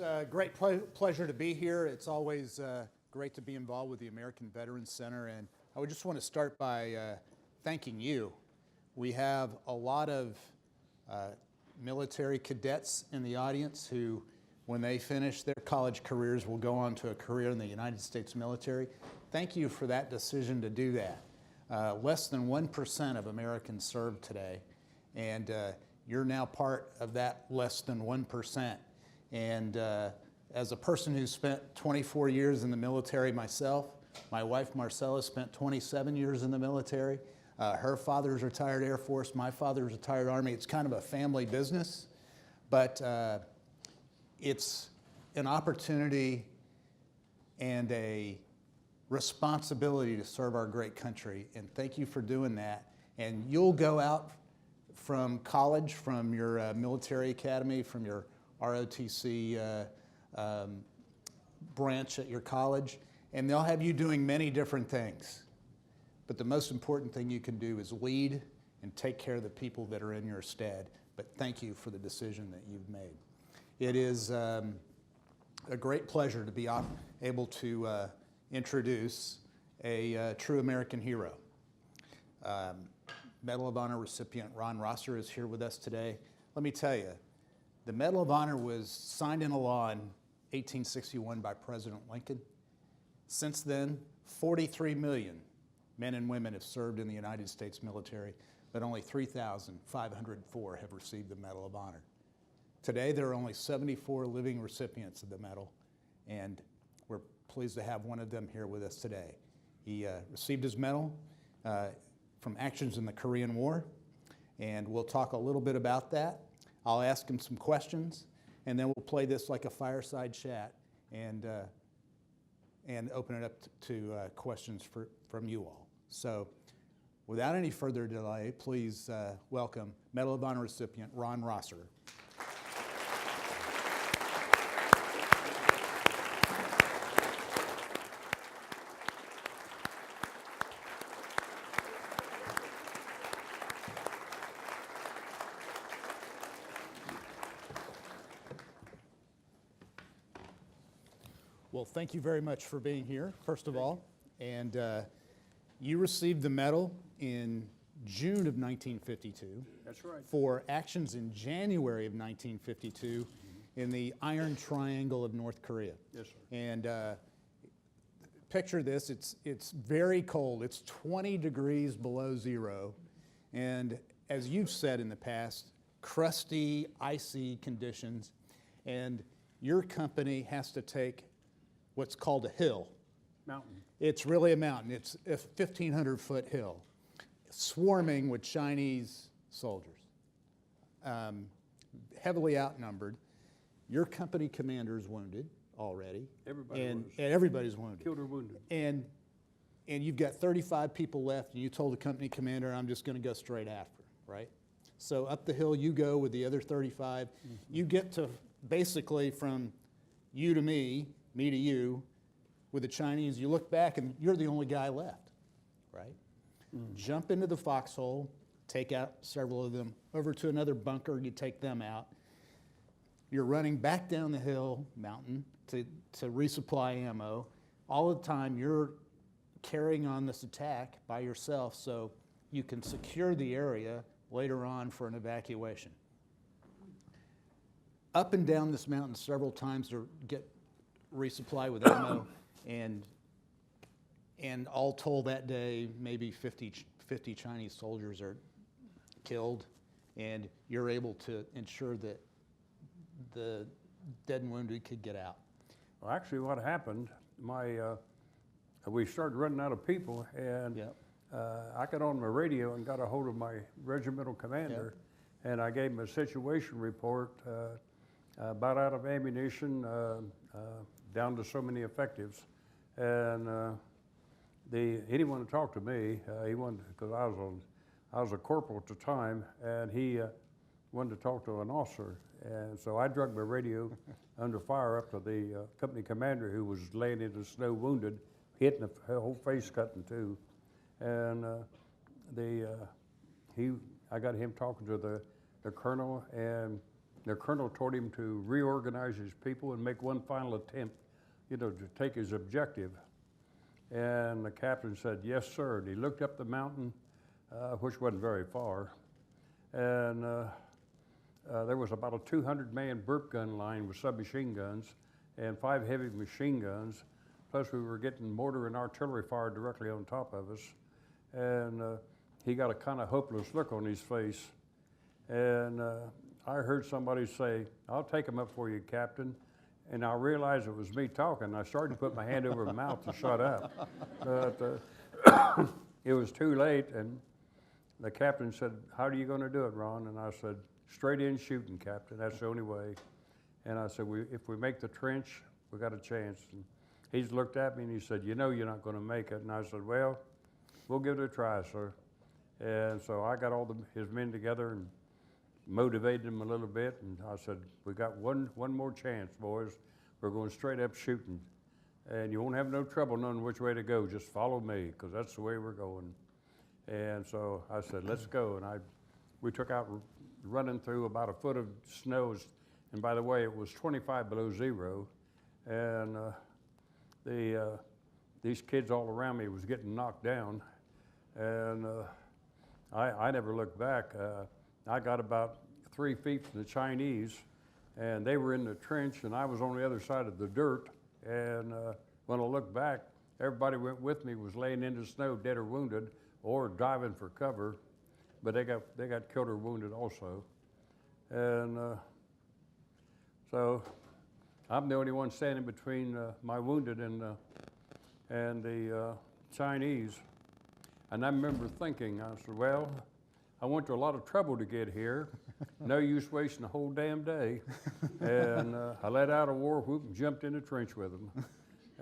a great pleasure to be here. It's always great to be involved with the American Veterans Center, and I would just want to start by thanking you. We have a lot of military cadets in the audience who, when they finish their college careers, will go on to a career in the United States military. Thank you for that decision to do that. Less than 1% of Americans serve today, and you're now part of that less than 1%. And as a person who spent 24 years in the military myself, my wife Marcella spent 27 years in the military. Her father's retired Air Force, my father's retired Army. It's kind of a family business, but it's an opportunity and a responsibility to serve our great country, and thank you for doing that. And you'll go out from college, from your military academy, from your ROTC branch at your college, and they'll have you doing many different things. But the most important thing you can do is lead and take care of the people that are in your stead. But thank you for the decision that you've made. It is a great pleasure to be able to introduce a true American hero. Medal of Honor recipient Ron Rosser is here with us today. Let me tell you, the Medal of Honor was signed into law in 1861 by President Lincoln. Since then, 43 million men and women have served in the United States military, but only 3,504 have received the Medal of Honor. Today, there are only 74 living recipients of the medal, and we're pleased to have one of them here with us today. He received his medal from actions in the Korean War, and we'll talk a little bit about that. I'll ask him some questions, and then we'll play this like a fireside chat and open it up to questions from you all. So without any further delay, please welcome Medal of Honor recipient Ron Rosser. Well, thank you very much for being here, first of all. And you received the medal in June of 1952. That's right. For actions in January of 1952 in the Iron Triangle of North Korea. Yes, sir. And picture this, it's very cold. It's 20 degrees below zero. And as you've said in the past, crusty, icy conditions. And your company has to take what's called a hill. Mountain. It's really a mountain. It's a 1,500-foot hill, swarming with Chinese soldiers, heavily outnumbered. Your company commander is wounded already. Everybody's wounded. Killed or wounded. And you've got 35 people left, and you told the company commander, I'm just going to go straight after, right? So up the hill you go with the other 35. Mm-hmm. You get to basically from you to me to you, with the Chinese, you look back and you're the only guy left, right? Mm. Jump into the foxhole, take out several of them, over to another bunker, you take them out. You're running back down the mountain to resupply ammo. All the time you're carrying on this attack by yourself so you can secure the area later on for an evacuation. Up and down this mountain several times to get resupply with ammo, and all told that day, maybe 50 Chinese soldiers are killed, and you're able to ensure that the dead and wounded could get out. Well, actually what happened, we started running out of people, and yep. I got on my radio and got a hold of my regimental commander, yep. And I gave him a situation report, about out of ammunition, down to so many effectives, and he didn't want to talk to me. He wanted, because I was a corporal at the time, and he wanted to talk to an officer, and so I dragged my radio under fire up to the company commander, who was laying in the snow wounded, hitting the whole face cut in two, and I got him talking to the colonel, and the colonel told him to reorganize his people and make one final attempt, to take his objective. And the captain said, yes, sir. And he looked up the mountain, which wasn't very far. And there was about a 200-man burp gun line with submachine guns and 5 heavy machine guns. Plus we were getting mortar and artillery fire directly on top of us. And he got a kind of hopeless look on his face. And I heard somebody say, I'll take him up for you, Captain. And I realized it was me talking. I started to put my hand over my mouth to shut up. But it was too late, and the captain said, how are you going to do it, Ron? And I said, straight in shooting, Captain. That's the only way. And I said, if we make the trench, we got a chance. And he's looked at me and he said, you know you're not going to make it. And I said, well, we'll give it a try, sir. And so I got all his men together and motivated them a little bit. And I said, we got one more chance, boys. We're going straight up shooting. And you won't have no trouble knowing which way to go. Just follow me, because that's the way we're going. And so I said, let's go. And we took out running through about a foot of snow. And by the way, it was 25 below zero. And these kids all around me was getting knocked down. And I never looked back. I got about 3 feet from the Chinese, and they were in the trench, and I was on the other side of the dirt. And when I looked back, everybody went with me was laying in the snow, dead or wounded, or diving for cover. But they got killed or wounded also. And so I'm the only one standing between my wounded and the Chinese. And I remember thinking, I said, well, I went to a lot of trouble to get here. No use wasting a whole damn day. And I let out a war whoop and jumped in the trench with them.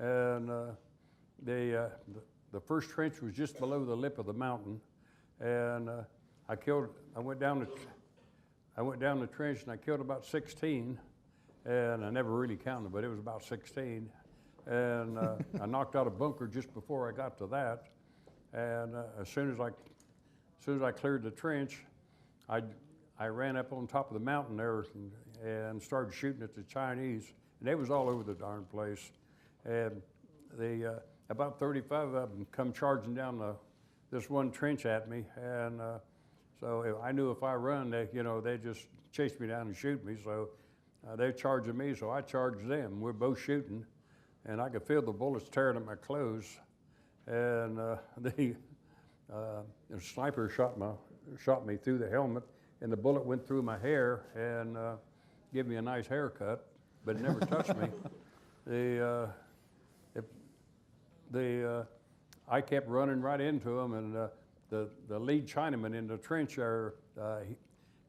And the first trench was just below the lip of the mountain. And I went down the trench and I killed about 16. And I never really counted, but it was about 16. And I knocked out a bunker just before I got to that. And as soon as I cleared the trench, I ran up on top of the mountain there and started shooting at the Chinese. And they was all over the darn place. And about 35 of them come charging down this one trench at me. And so I knew if I run, they just chase me down and shoot me. So they're charging me, so I charged them. We're both shooting, and I could feel the bullets tearing at my clothes. And the sniper shot me through the helmet, and the bullet went through my hair and gave me a nice haircut, but it never touched me. I kept running right into them, and the lead Chinaman in the trench there,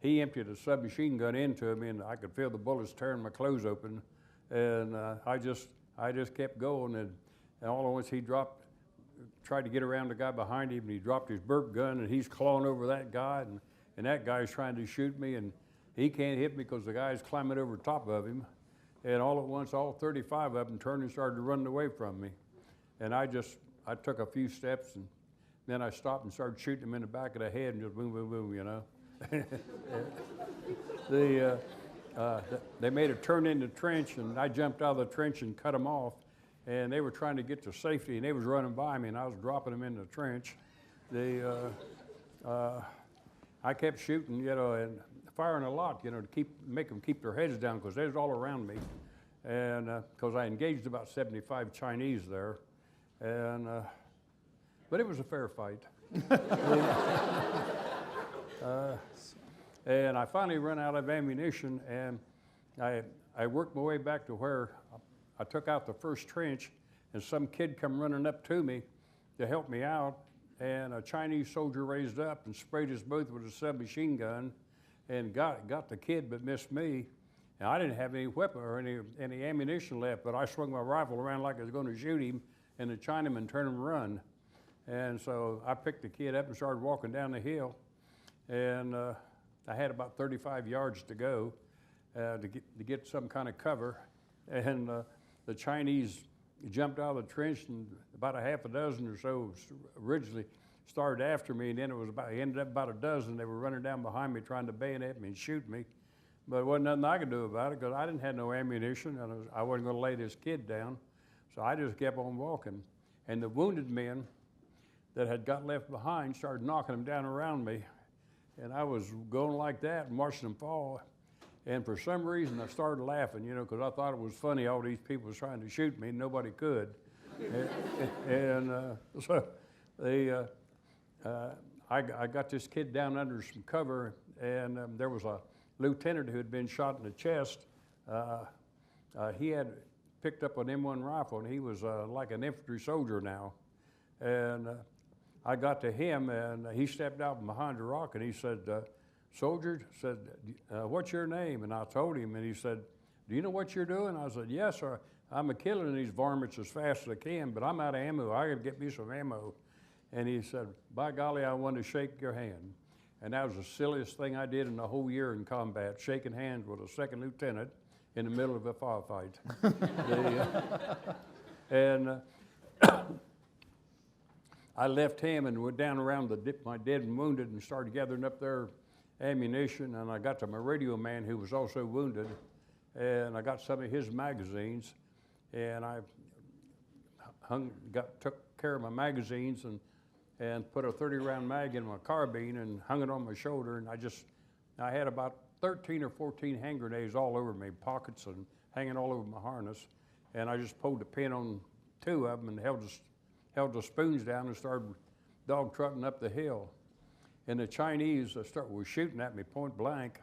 he emptied a submachine gun into me, and I could feel the bullets tearing my clothes open. And I just kept going, and all at once he tried to get around the guy behind him, and he dropped his burp gun, and he's clawing over that guy, and that guy's trying to shoot me, and he can't hit me because the guy's climbing over top of him. And all at once, all 35 of them turned and started running away from me. And I took a few steps, and then I stopped and started shooting them in the back of the head, and just boom, boom, boom, They made a turn in the trench, and I jumped out of the trench and cut them off. And they were trying to get to safety, and they was running by me, and I was dropping them in the trench. I kept shooting, and firing a lot, to make them keep their heads down, because they was all around me. And because I engaged about 75 Chinese there. And but it was a fair fight. And I finally ran out of ammunition, and I worked my way back to where I took out the first trench, and some kid come running up to me to help me out, and a Chinese soldier raised up and sprayed us both with a submachine gun and got the kid but missed me. And I didn't have any weapon or any ammunition left, but I swung my rifle around like I was going to shoot him, and the Chinaman turned and run. And so I picked the kid up and started walking down the hill, and I had about 35 yards to go to get some kind of cover. And the Chinese jumped out of the trench, and about a half a dozen or so originally started after me, and then it ended up about a dozen. They were running down behind me trying to bayonet me and shoot me. But there wasn't nothing I could do about it because I didn't have no ammunition and I wasn't going to lay this kid down. So I just kept on walking. And the wounded men that had got left behind started knocking them down around me. And I was going like that and watching them fall. And for some reason I started laughing, you know, because I thought it was funny all these people was trying to shoot me and nobody could. So I got this kid down under some cover, and there was a lieutenant who had been shot in the chest. He had picked up an M1 rifle, and he was like an infantry soldier now. And I got to him, and he stepped out from behind a rock, and he said, "Soldier," said, "what's your name?" And I told him, and he said, "Do you know what you're doing?" I said, "Yes, sir. I'm killing these varmints as fast as I can, but I'm out of ammo. I got to get me some ammo." And he said, "By golly, I want to shake your hand." And that was the silliest thing I did in the whole year in combat, shaking hands with a second lieutenant in the middle of a firefight. I left him and went down around my dead and wounded and started gathering up their ammunition. And I got to my radio man who was also wounded, and I got some of his magazines, and I took care of my magazines and put a 30-round mag in my carbine and hung it on my shoulder. And I had about 13 or 14 hand grenades all over me, pockets and hanging all over my harness. And I just pulled the pin on 2 of them and held the spoons down and started dog trotting up the hill. And the Chinese were shooting at me point blank,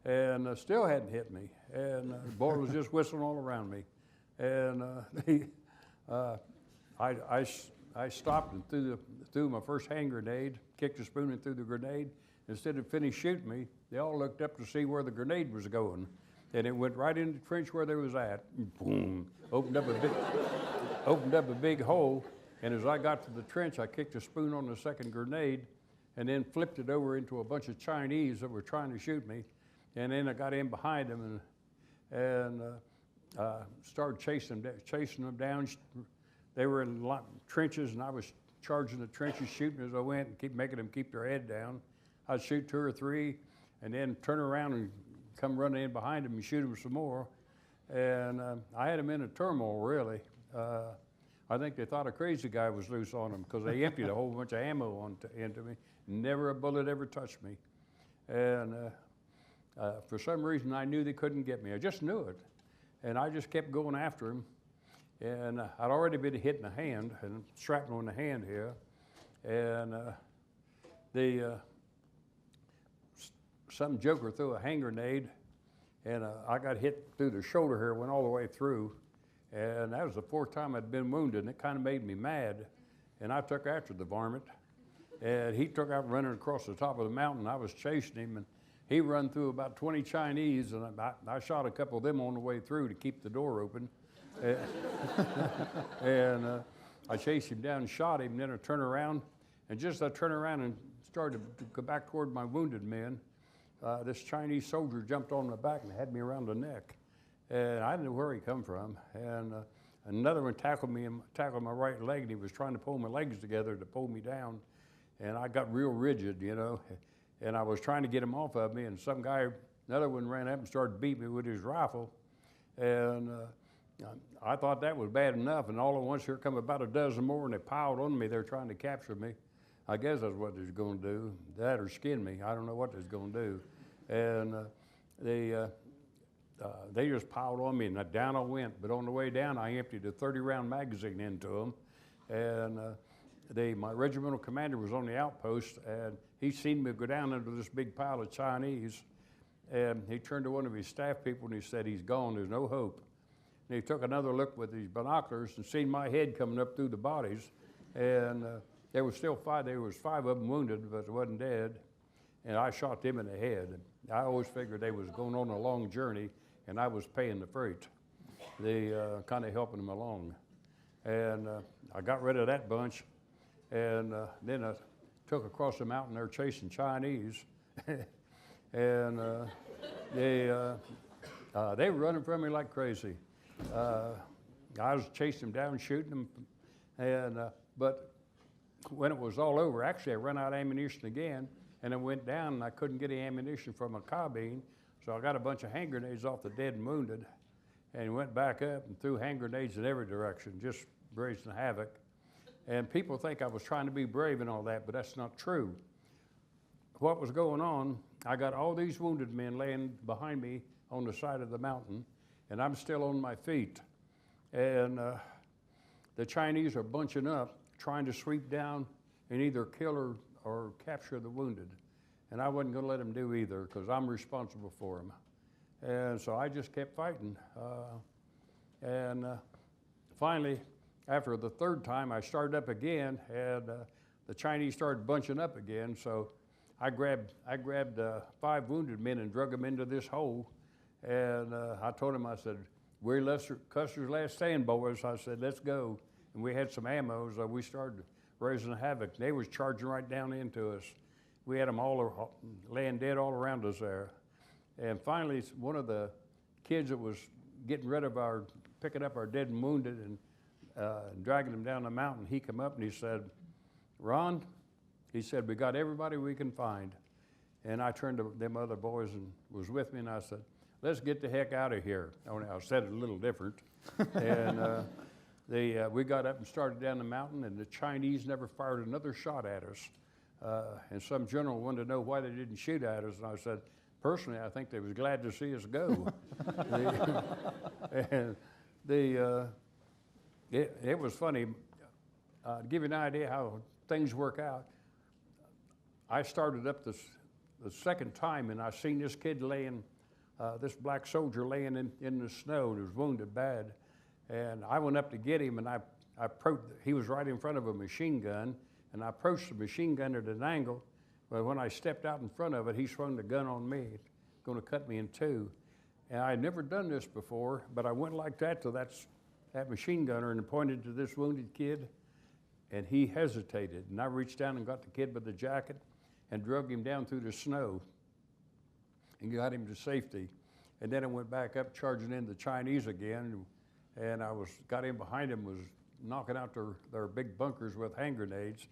and still hadn't hit me. And the bullet was just whistling all around me. And I stopped and threw my first hand grenade, kicked the spoon and threw the grenade. Instead of finish shooting me, they all looked up to see where the grenade was going. And it went right in the trench where they was at. Boom! Opened up a big hole. And as I got to the trench, I kicked a spoon on the second grenade and then flipped it over into a bunch of Chinese that were trying to shoot me. And then I got in behind them and started chasing them down. They were in trenches, and I was charging the trenches, shooting as I went, and keep making them keep their head down. I'd shoot 2 or 3, and then turn around and come running in behind them and shoot them some more. And I had them in a turmoil, really. I think they thought a crazy guy was loose on them because they emptied a whole bunch of ammo into me. Never a bullet ever touched me. And for some reason, I knew they couldn't get me. I just knew it. And I just kept going after them. And I'd already been hit in the hand, and shrapnel in the hand here. And some joker threw a hand grenade, and I got hit through the shoulder here, went all the way through. And that was the 4th time I'd been wounded, and it kind of made me mad. And I took after the varmint, and he took out running across the top of the mountain. I was chasing him, and he run through about 20 Chinese, and I shot a couple of them on the way through to keep the door open. And I chased him down and shot him, and then I turned around, and just as I turned around and started to go back toward my wounded men, this Chinese soldier jumped on my back and had me around the neck. And I didn't know where he come from. And another one tackled my right leg, and he was trying to pull my legs together to pull me down. And I got real rigid, you know, and I was trying to get him off of me, and another one ran up and started beating me with his rifle. And I thought that was bad enough, and all at once here come about a dozen more, and they piled on me. They're trying to capture me. I guess that's what they're going to do, that or skin me. I don't know what they're going to do. And they just piled on me, and down I went. But on the way down, I emptied a 30-round magazine into them. And my regimental commander was on the outpost, and he seen me go down into this big pile of Chinese. And he turned to one of his staff people, and he said, "He's gone, there's no hope." And he took another look with his binoculars and seen my head coming up through the bodies. And there was still 5. There was 5 of them wounded, but they wasn't dead. And I shot them in the head. I always figured they was going on a long journey, and I was paying the freight. They kind of helping them along. And I got rid of that bunch. And then I took across the mountain there chasing Chinese. And they were running from me like crazy. I was chasing them down, shooting them. And but when it was all over, actually I ran out of ammunition again, and I went down and I couldn't get any ammunition from my carbine. So I got a bunch of hand grenades off the dead and wounded, and went back up and threw hand grenades in every direction, just raising havoc. And people think I was trying to be brave and all that, but that's not true. What was going on, I got all these wounded men laying behind me on the side of the mountain, and I'm still on my feet. And the Chinese are bunching up, trying to sweep down and either kill or capture the wounded. And I wasn't gonna let them do either, because I'm responsible for them. And so I just kept fighting. Finally, after the third time, I started up again, and the Chinese started bunching up again. So I grabbed 5 wounded men and drug them into this hole. And I told them, I said, "We're Custer's last stand, boys." I said, "Let's go." And we had some ammo, so we started raising havoc. They was charging right down into us. We had them all laying dead all around us there. And finally, one of the kids that was getting rid of picking up our dead and wounded and dragging them down the mountain, he come up and he said, "Ron," he said, "we got everybody we can find." And I turned to them other boys and was with me, and I said, "Let's get the heck out of here." Only I said it a little different. And we got up and started down the mountain, and the Chinese never fired another shot at us. And some general wanted to know why they didn't shoot at us, and I said, personally, I think they was glad to see us go. It was funny. To give you an idea how things work out, I started up the second time, and I seen this kid laying, this black soldier laying in the snow, and he was wounded bad. And I went up to get him, and he was right in front of a machine gun, and I approached the machine gun at an angle, but when I stepped out in front of it, he swung the gun on me, going to cut me in two. And I had never done this before, but I went like that to that machine gunner and pointed to this wounded kid, and he hesitated. And I reached down and got the kid by the jacket and drug him down through the snow and got him to safety. And then I went back up charging in the Chinese again, and got in behind him, was knocking out their big bunkers with hand grenades.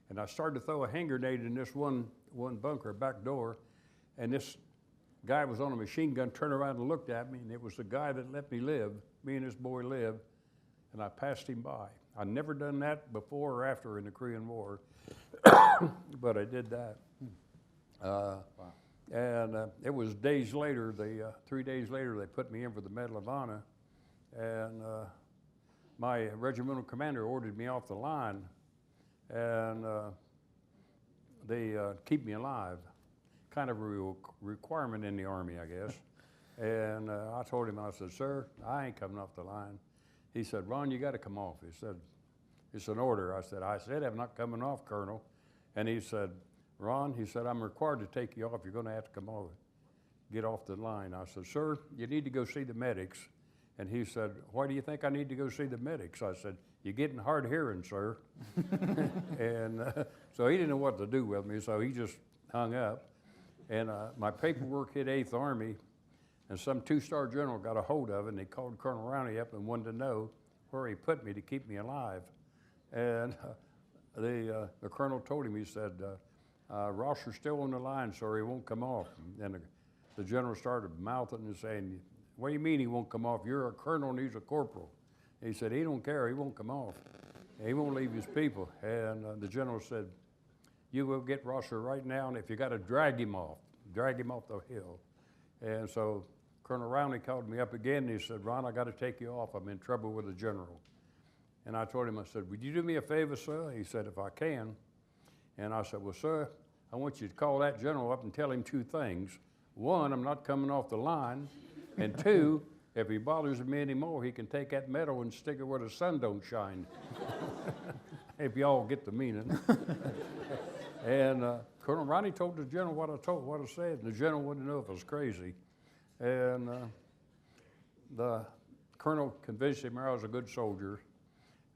And I started to throw a hand grenade in this one bunker, back door, and this guy was on a machine gun, turned around and looked at me, and it was the guy that let me live, me and this boy live, and I passed him by. I'd never done that before or after in the Korean War, but I did that. Wow. And it was days later, 3 days later, they put me in for the Medal of Honor, and my regimental commander ordered me off the line, and they keep me alive. Kind of a requirement in the Army, I guess. And I told him, I said, "Sir, I ain't coming off the line." He said, "Ron, you got to come off." He said, "It's an order." I said, "I'm not coming off, Colonel." And he said, "Ron," he said, "I'm required to take you off. You're going to have to come over, get off the line." I said, "Sir, you need to go see the medics." And he said, "Why do you think I need to go see the medics?" I said, "You're getting hard hearing, sir." And so he didn't know what to do with me, so he just hung up. And my paperwork hit 8th Army, and some 2-star general got a hold of it, and they called Colonel Rowney up and wanted to know where he put me to keep me alive. And the colonel told him, he said, "Rosser's still on the line, sir, he won't come off." And the general started mouthing and saying, "What do you mean he won't come off? You're a colonel and he's a corporal." And he said, "He don't care, he won't come off. He won't leave his people." And the general said, "You go get Rosser right now, and if you got to drag him off the hill." And so Colonel Rowney called me up again, and he said, "Ron, I got to take you off. I'm in trouble with the general." And I told him, I said, "Would you do me a favor, sir?" He said, "If I can." And I said, "Well, sir, I want you to call that general up and tell him 2 things. 1, I'm not coming off the line. And 2, if he bothers me anymore, he can take that medal and stick it where the sun don't shine." If y'all get the meaning. And Colonel Ronnie told the general what I said, and the general wouldn't know if I was crazy. And the colonel convinced him I was a good soldier.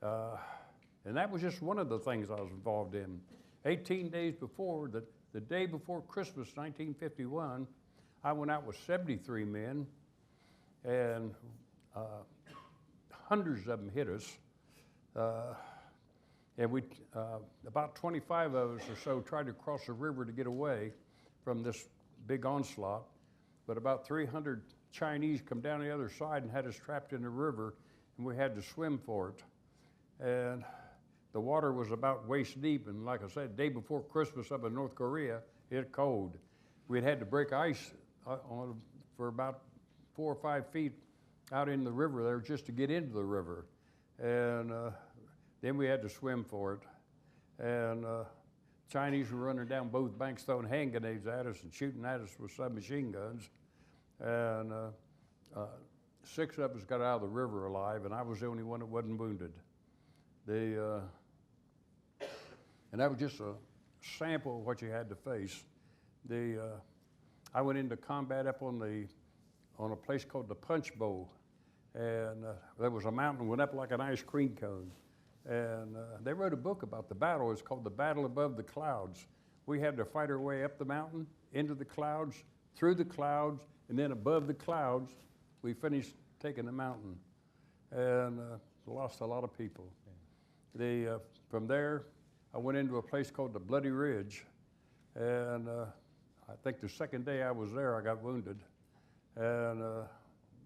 And that was just one of the things I was involved in. 18 days before, the day before Christmas, 1951, I went out with 73 men, and hundreds of them hit us. And about 25 of us or so tried to cross the river to get away from this big onslaught. but about 300 Chinese come down the other side and had us trapped in the river, and we had to swim for it. And the water was about waist deep, and like I said, day before Christmas up in North Korea, it cold. We'd had to break ice for about 4 or 5 feet out in the river there just to get into the river. And then we had to swim for it. And Chinese were running down both banks throwing hand grenades at us and shooting at us with submachine guns. And 6 of us got out of the river alive, and I was the only one that wasn't wounded. And that was just a sample of what you had to face. I went into combat up on a place called the Punch Bowl, and there was a mountain went up like an ice cream cone. And they wrote a book about the battle. It's called The Battle Above the Clouds. We had to fight our way up the mountain, into the clouds, through the clouds, and then above the clouds, we finished taking the mountain. And lost a lot of people. From there, I went into a place called the Bloody Ridge. And I think the second day I was there, I got wounded. And,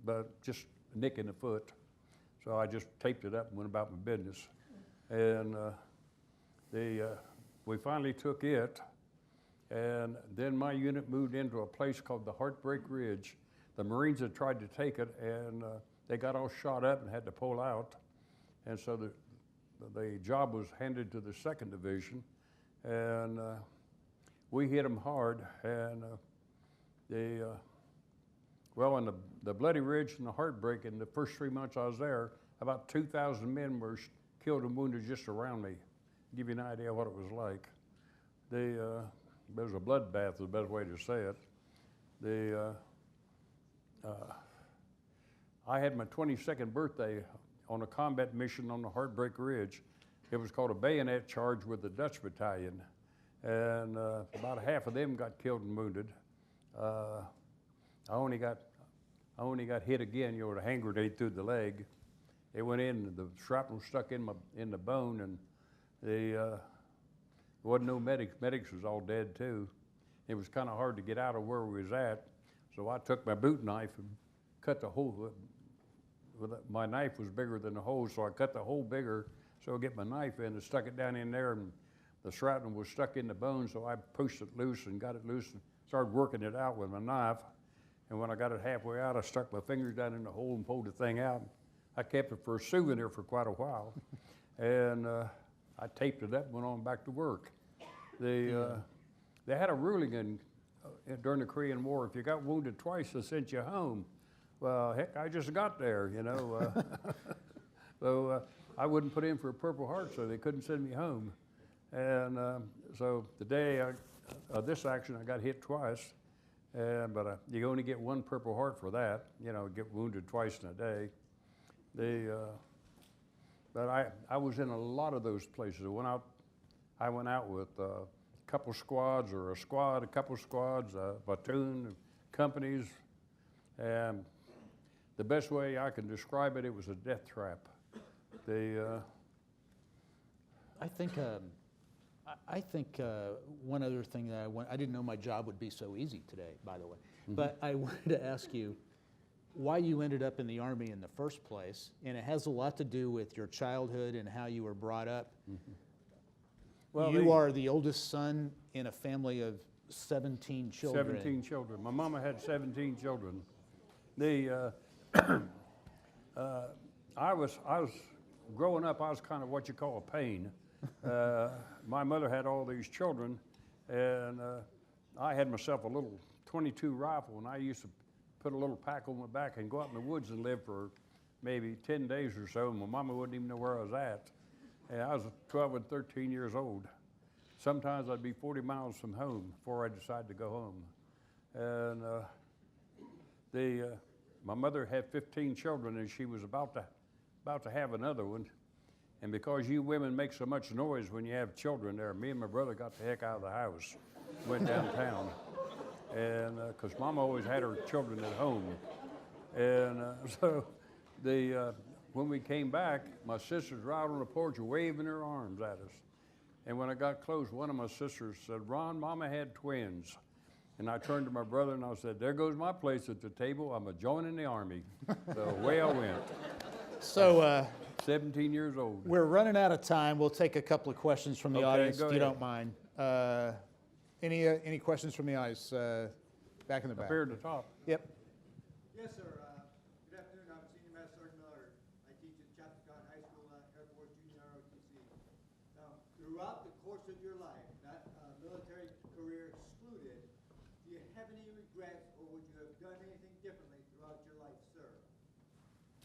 but just a nick in the foot. So I just taped it up and went about my business. And we finally took it, and then my unit moved into a place called the Heartbreak Ridge. The Marines had tried to take it, and they got all shot up and had to pull out. And so the job was handed to the 2nd Division, and we hit them hard. And well, in the Bloody Ridge and the Heartbreak, in the first 3 months I was there, about 2,000 men were killed and wounded just around me. Give you an idea what it was like. It was a bloodbath, is the best way to say it. I had my 22nd birthday on a combat mission on the Heartbreak Ridge. It was called a bayonet charge with the Dutch battalion. And about half of them got killed and wounded. I only got hit again, the hand grenade through the leg. It went in, the shrapnel stuck in the bone, and there wasn't no medics. Medics was all dead too. It was kind of hard to get out of where we was at, so I took my boot knife and cut the hole. My knife was bigger than the hole, so I cut the hole bigger, so I get my knife in and stuck it down in there, and the shrapnel was stuck in the bone, so I pushed it loose and got it loose and started working it out with my knife. And when I got it halfway out, I stuck my fingers down in the hole and pulled the thing out. I kept it for a souvenir for quite a while. And I taped it up and went on back to work. They had a ruling during the Korean War, if you got wounded twice, they sent you home. Well, heck, I just got there, So I wouldn't put in for a Purple Heart, so they couldn't send me home. And so the day of this action, I got hit twice. But you only get 1 Purple Heart for that, get wounded twice in a day. But I was in a lot of those places. I went out with a couple squads, or a squad, a couple squads, a platoon, companies. And the best way I can describe it, it was a death trap. I think one other thing that I didn't know my job would be so easy today, by the way. Mm-hmm. But I wanted to ask you why you ended up in the Army in the first place, and it has a lot to do with your childhood and how you were brought up. Mm-hmm. Well, you are the oldest son in a family of 17 children. 17 children. My mama had 17 children. I was growing up, I was kind of what you call a pain. My mother had all these children, and I had myself a little .22 rifle, and I used to put a little pack on my back and go out in the woods and live for maybe 10 days or so, and my mama wouldn't even know where I was at. And I was 12 and 13 years old. Sometimes I'd be 40 miles from home before I decided to go home. And my mother had 15 children, and she was about to have another one. And because you women make so much noise when you have children there, me and my brother got the heck out of the house, went downtown. And because Mama always had her children at home. And so when we came back, my sisters were out on the porch waving their arms at us. And when I got close, one of my sisters said, "Ron, Mama had twins." And I turned to my brother and I said, there goes my place at the table. I'm a joining the Army. So away I went. So 17 years old. we're running out of time. We'll take a couple of questions from the Okay, audience go if you ahead. don't mind. Any questions from the audience? Back in the Up back. here at the top. Yep. Yes, sir. Good afternoon. I'm Senior Master Sergeant Miller. I teach at Chapter High School, Air Force Junior ROTC. Throughout the course of your life, that military career excluded, do you have any regrets, or would you have done anything differently throughout your life, sir?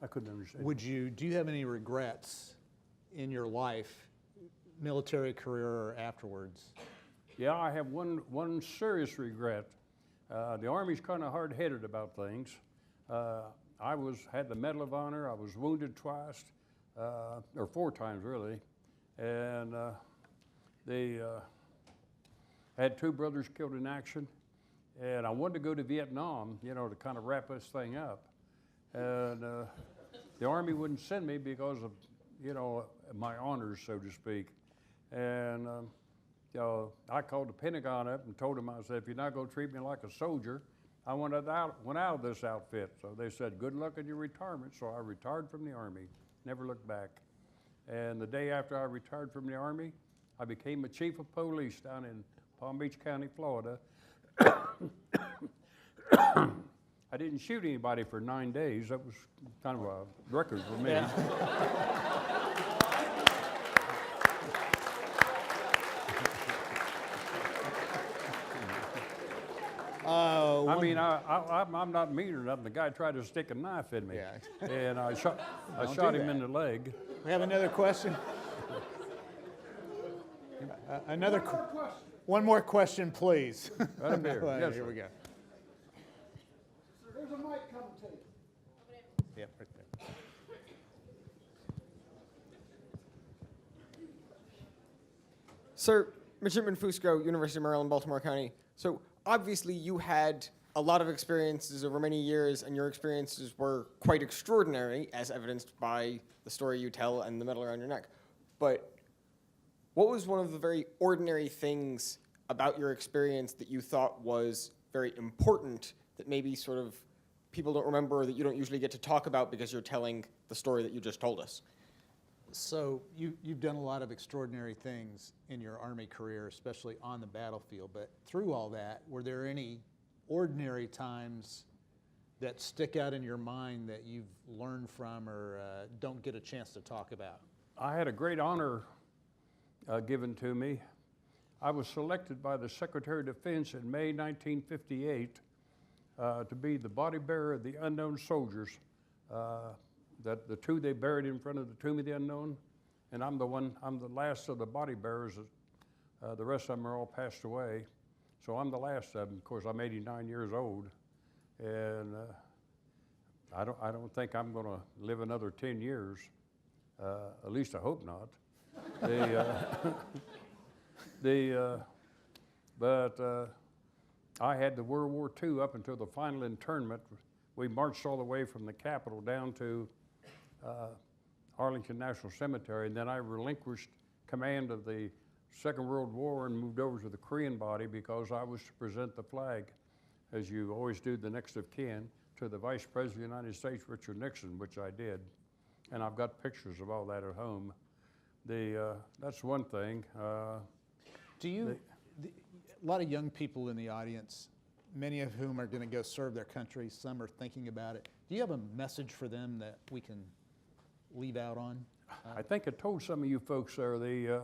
I couldn't understand. Do you have any regrets in your life, military career or afterwards? Yeah, I have one serious regret. The Army's kind of hard-headed about things. I had the Medal of Honor. I was wounded twice, or 4 times really, and they had 2 brothers killed in action. And I wanted to go to Vietnam, you know, to kind of wrap this thing up. And the Army wouldn't send me because of, you know, my honors, so to speak. And I called the Pentagon up and told them, I said, if you're not going to treat me like a soldier, I went out of this outfit. So they said, good luck in your retirement. So I retired from the Army, never looked back. And the day after I retired from the Army, I became a chief of police down in Palm Beach County, Florida. I didn't shoot anybody for 9 days. That was kind of a record for me. Yeah. I mean, I'm not mean or nothing. The guy tried to stick a knife in me, Yeah. and I shot do him that. in the leg. We have another question. One more question, please. Right up here. No, Yes, here sir. we go. There's a mic coming to you. Yep, right there. Sir, Midshipman Fusco, University of Maryland, Baltimore County. So obviously you had a lot of experiences over many years, and your experiences were quite extraordinary, as evidenced by the story you tell and the medal around your neck. But what was one of the very ordinary things about your experience that you thought was very important that maybe sort of people don't remember or that you don't usually get to talk about because you're telling the story that you just told us? So you've done a lot of extraordinary things in your Army career, especially on the battlefield. But through all that, were there any ordinary times that stick out in your mind that you've learned from or don't get a chance to talk about? I had a great honor given to me. I was selected by the Secretary of Defense in May 1958 to be the body bearer of the unknown soldiers. That the 2 they buried in front of the Tomb of the Unknown, and I'm the last of the body bearers. The rest of them are all passed away, so I'm the last of them. Of course, I'm 89 years old, and I don't think I'm going to live another 10 years. At least I hope not. But I had the World War II up until the final internment. We marched all the way from the Capitol down to Arlington National Cemetery, and then I relinquished command of the Second World War and moved over to the Korean body because I was to present the flag, as you always do, the next of kin, to the Vice President of the United States, Richard Nixon, which I did. And I've got pictures of all that at home. That's one thing. A lot of young people in the audience, many of whom are going to go serve their country, some are thinking about it. Do you have a message for them that we can leave out on? I think I told some of you folks there,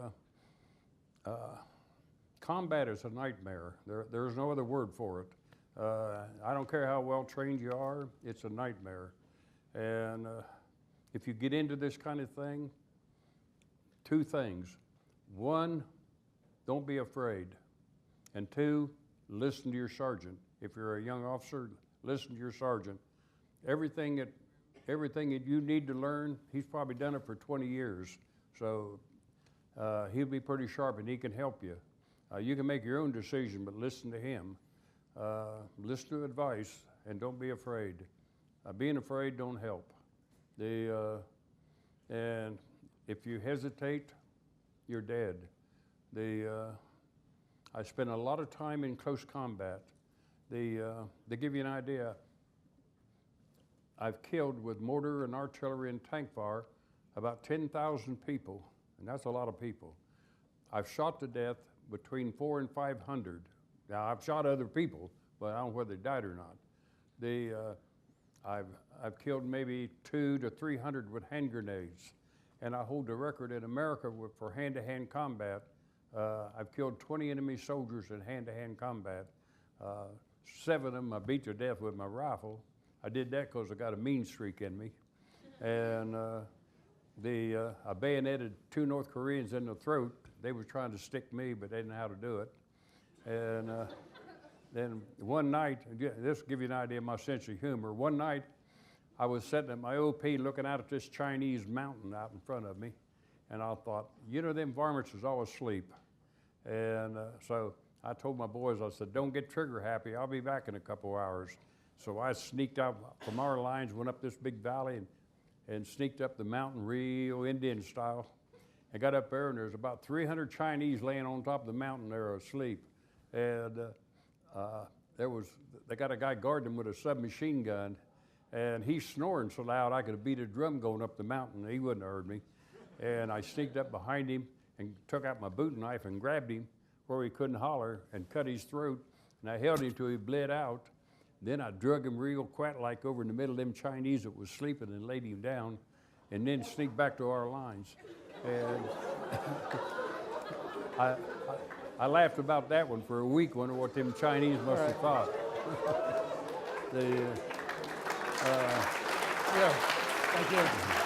combat is a nightmare. There's no other word for it. I don't care how well trained you are, it's a nightmare. And if you get into this kind of thing, 2 things. 1, don't be afraid. And 2, listen to your sergeant. If you're a young officer, listen to your sergeant. Everything that you need to learn, he's probably done it for 20 years. So he'll be pretty sharp and he can help you. You can make your own decision, but listen to him. Listen to advice and don't be afraid. Being afraid don't help. And if you hesitate, you're dead. I spent a lot of time in close combat. To give you an idea, I've killed with mortar and artillery and tank fire about 10,000 people, and that's a lot of people. I've shot to death between 400 and 500. Now, I've shot other people, but I don't know whether they died or not. I've killed maybe 200 to 300 with hand grenades, and I hold the record in America for hand-to-hand combat. I've killed 20 enemy soldiers in hand-to-hand combat. 7 of them I beat to death with my rifle. I did that because I got a mean streak in me. And I bayoneted 2 North Koreans in the throat. They were trying to stick me, but they didn't know how to do it. And then one night, this will give you an idea of my sense of humor. One night, I was sitting at my OP looking out at this Chinese mountain out in front of me, and I thought, you know, them varmints is all asleep. And so I told my boys, I said, don't get trigger happy. I'll be back in a couple hours. So I sneaked out from our lines, went up this big valley, and sneaked up the mountain real Indian style. I got up there, and there's about 300 Chinese laying on top of the mountain there asleep. And they got a guy guarding him with a submachine gun, and he's snoring so loud I could have beat a drum going up the mountain. He wouldn't have heard me. And I sneaked up behind him and took out my boot knife and grabbed him where he couldn't holler and cut his throat. And I held him till he bled out. Then I drug him real quiet-like over in the middle of them Chinese that was sleeping and laid him down, and then sneaked back to our lines. And I laughed about that one for a week, wondering what them Chinese must have thought. Yeah, thank you.